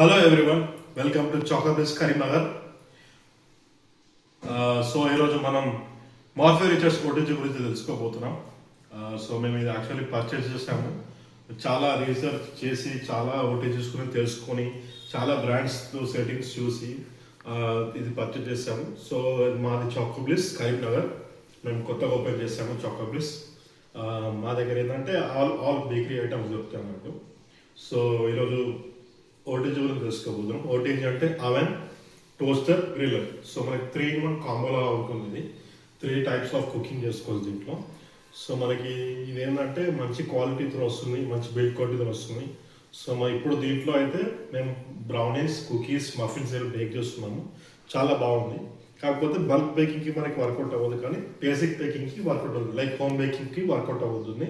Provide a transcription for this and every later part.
Hello everyone, welcome to choco bliss Karimnagar. So ఈరోజు మనం మార్ఫే రిచర్స్ OTG గురించి తెలుసుకోబోతున్నాం. సో మేము ఇది యాక్చువల్లీ పర్చేస్ చేసాము. చాలా రీసెర్చ్ చేసి చాలా ఓటీజీస్ గురించి తెలుసుకొని చాలా బ్రాండ్స్ సెట్టింగ్స్ చూసి ఇది పర్చేస్ చేసాము. సో మాది చాకోబ్లిస్ కరీంనగర్. మేము కొత్తగా ఓపెన్ చేసాము చాకోబ్లిస్. మా దగ్గర ఏంటంటే ఆల్ బేకరీ ఐటమ్స్ దొరుకుతాయి అన్నట్టు. సో ఈరోజు ఓటీజీ గురించి తెలుసుకోబోతున్నాం. ఓటీజీ అంటే అవెన్, టోస్టర్, గ్రిల్లర్. సో మనకి 3-in-1 కాంబోలా ఉంటుంది. ఇది 3 టైప్స్ ఆఫ్ కుకింగ్ చేసుకోవచ్చు దీంట్లో. సో మనకి ఇది ఏంటంటే మంచి క్వాలిటీతో వస్తుంది, మంచి బిల్డ్ క్వాలిటీతో వస్తుంది. సో ఇప్పుడు దీంట్లో అయితే మేము బ్రౌనీస్, కుకీస్, మఫిన్స్ బేక్ చేస్తున్నాము. చాలా బాగుంది. కాకపోతే బల్క్ బేకింగ్కి మనకి వర్కౌట్ అవ్వదు, కానీ బేసిక్ బేకింగ్కి వర్కౌట్ అవుతుంది. లైక్ హోమ్ బేకింగ్కి వర్కౌట్ అవుతుంది.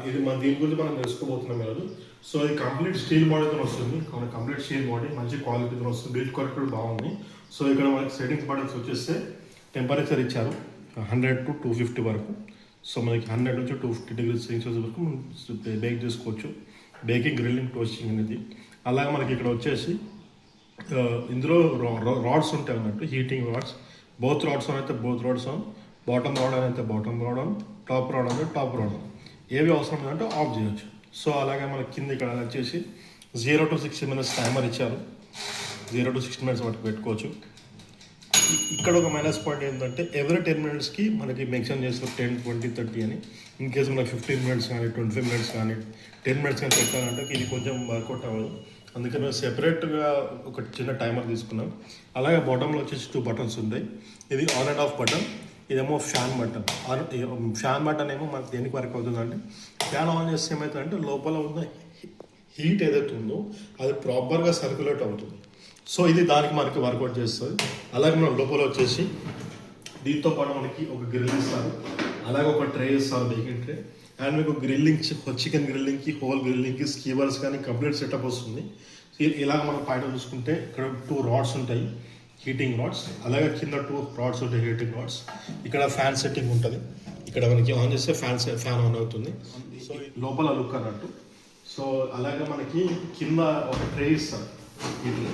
ఇది మన దీని గురించి మనం తెలుసుకోబోతున్నాం ఈరోజు. సో ఇది కంప్లీట్ స్టీల్ బాడీతో వస్తుంది. కంప్లీట్ స్టీల్ బాడీ మంచి క్వాలిటీతో వస్తుంది. బిల్డ్ క్వాలిటీ కూడా బాగుంది. సో ఇక్కడ మనకి సెట్టింగ్స్ బటన్స్ వచ్చేస్తే టెంపరేచర్ ఇచ్చారు 100 to 250 వరకు. సో మనకి 100 నుంచి 250 degrees సెల్సియస్ వరకు మనం బేక్ చేసుకోవచ్చు. బేకింగ్, గ్రిల్లింగ్, టోస్టింగ్ అనేది. అలాగే మనకి ఇక్కడ వచ్చేసి ఇందులో రాడ్స్ ఉంటాయి అన్నట్టు, హీటింగ్ రాడ్స్. బోత్ రాడ్స్ అయితే both rods on, bottom rod అయితే bottom rod on, top rod అయితే టాప్ రాడ్ ఆన్. ఏవి అవసరం లేదంటే ఆఫ్ చేయొచ్చు. సో అలాగే మనకి కింద ఇక్కడ వచ్చేసి 0 to 60 minutes టైమర్ ఇచ్చారు. 0 to 60 minutes వరకు పెట్టుకోవచ్చు. ఇక్కడ ఒక మైనస్ పాయింట్ ఏంటంటే ఎవ్రీ 10 minutesకి మనకి మెన్షన్ చేస్తారు 10, 20, 30 అని. ఇన్ కేసు మనకి 15 minutes కానీ 25 minutes కానీ 10 minutes కానీ పెట్టాలంటే ఇది కొంచెం వర్కౌట్ అవ్వదు. అందుకని మేము సెపరేట్గా ఒక చిన్న టైమర్ తీసుకున్నాం. అలాగే బాటంలో వచ్చేసి 2 buttons ఉంటాయి. ఇది ఆన్ అండ్ ఆఫ్ బటన్, ఇదేమో ఫ్యాన్ బటన్. ఫ్యాన్ బటన్ ఏమో మనకి దేనికి వర్క్ అవుతుందంటే, ఫ్యాన్ ఆన్ చేస్తే ఏమవుతుందంటే లోపల ఉన్న హీట్ ఏదైతే ఉందో అది ప్రాపర్గా సర్క్యులేట్ అవుతుంది. సో ఇది దానికి మనకి వర్కౌట్ చేస్తుంది. అలాగే మనం లోపల వచ్చేసి దీంతో పాటు మనకి ఒక గ్రిల్ ఇస్తారు, అలాగే ఒక ట్రే ఇస్తారు, బేకింగ్ ట్రే. అండ్ మీకు గ్రిల్లింగ్, చికెన్ గ్రిల్లింగ్కి, హోల్ గ్రిల్లింగ్కి, స్కీవర్స్ కానీ కంప్లీట్ సెటప్ వస్తుంది. ఇలాగ మనం పైన చూసుకుంటే ఇక్కడ 2 రాడ్స్ ఉంటాయి, హీటింగ్ రాడ్స్. అలాగే కింద 2 రాడ్స్ ఉంటాయి, హీటింగ్ రాడ్స్. ఇక్కడ ఫ్యాన్ సెట్టింగ్ ఉంటుంది. ఇక్కడ మనకి ఆన్ చేస్తే ఫ్యాన్ ఆన్ అవుతుంది. సో లోపల లుక్ అన్నట్టు. సో అలాగే మనకి కింద ఒక ట్రే ఇస్తారు ఇది.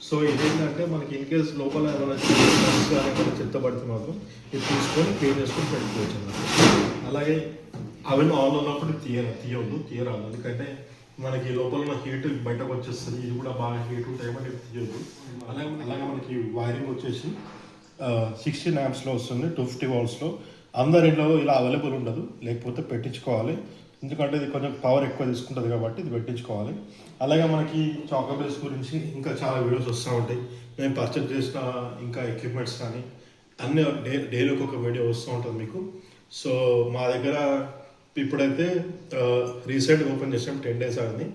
సో ఇదేంటంటే మనకి ఇన్ కేస్ లోపల ఏమైనా చెత్త పడితే మాత్రం ఇది తీసుకొని క్లీన్ చేసుకొని పెట్టుకోవచ్చు అన్నట్టు. అలాగే అవన్నీ ఆన్ ఉన్నప్పుడు తీయరాదు, ఎందుకంటే మనకి లోపల ఉన్న హీట్ బయటకు వచ్చేస్తుంది. ఇది కూడా బాగా హీట్ ఉంటాయి కాబట్టి తీయదు. అలాగే మనకి వైరింగ్ వచ్చేసి 16 amps వస్తుంది, 250 volts. అందరి ఇంట్లో ఇలా అవైలబుల్ ఉండదు, లేకపోతే పెట్టించుకోవాలి. ఎందుకంటే ఇది కొంచెం పవర్ ఎక్కువ తీసుకుంటుంది కాబట్టి ఇది పెట్టించుకోవాలి. అలాగే మనకి చాకోబ్లిస్ గురించి ఇంకా చాలా వీడియోస్ వస్తూ ఉంటాయి. మేము పర్చేజ్ చేసిన ఇంకా ఎక్విప్మెంట్స్ కానీ అన్నీ డైలీకి ఒక వీడియో వస్తూ ఉంటుంది మీకు. సో మా దగ్గర ఇప్పుడైతే రీసెంట్గా ఓపెన్ చేసాం, 10 days అయింది.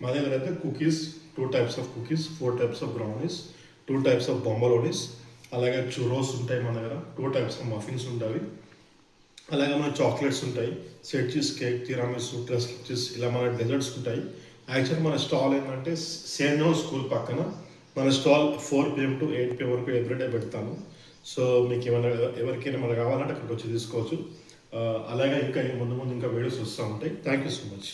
మా దగ్గర అయితే cookies, 2 types of cookies, 4 types of brownies, 2 types of bombolonis, అలాగే చురోస్ ఉంటాయి మన దగ్గర, 2 types ఆఫ్ మఫిన్స్ ఉంటాయి. అలాగే మన చాక్లెట్స్ ఉంటాయి, set cheese cake, తిరామిసు, trust cheese, ఇలా మన డెజర్ట్స్ ఉంటాయి. యాక్చువల్లీ మన స్టాల్ ఏంటంటే సేనో స్కూల్ పక్కన మన స్టాల్ 4 PM to 8 PM వరకు ఎవ్రీడే పెడతాము. సో మీకు ఎవరికైనా మనకు కావాలంటే అక్కడికి వచ్చి తీసుకోవచ్చు. అలాగే ఇంకా ముందు ఇంకా వీడియోస్ వస్తూ ఉంటాయి. Thank you so much.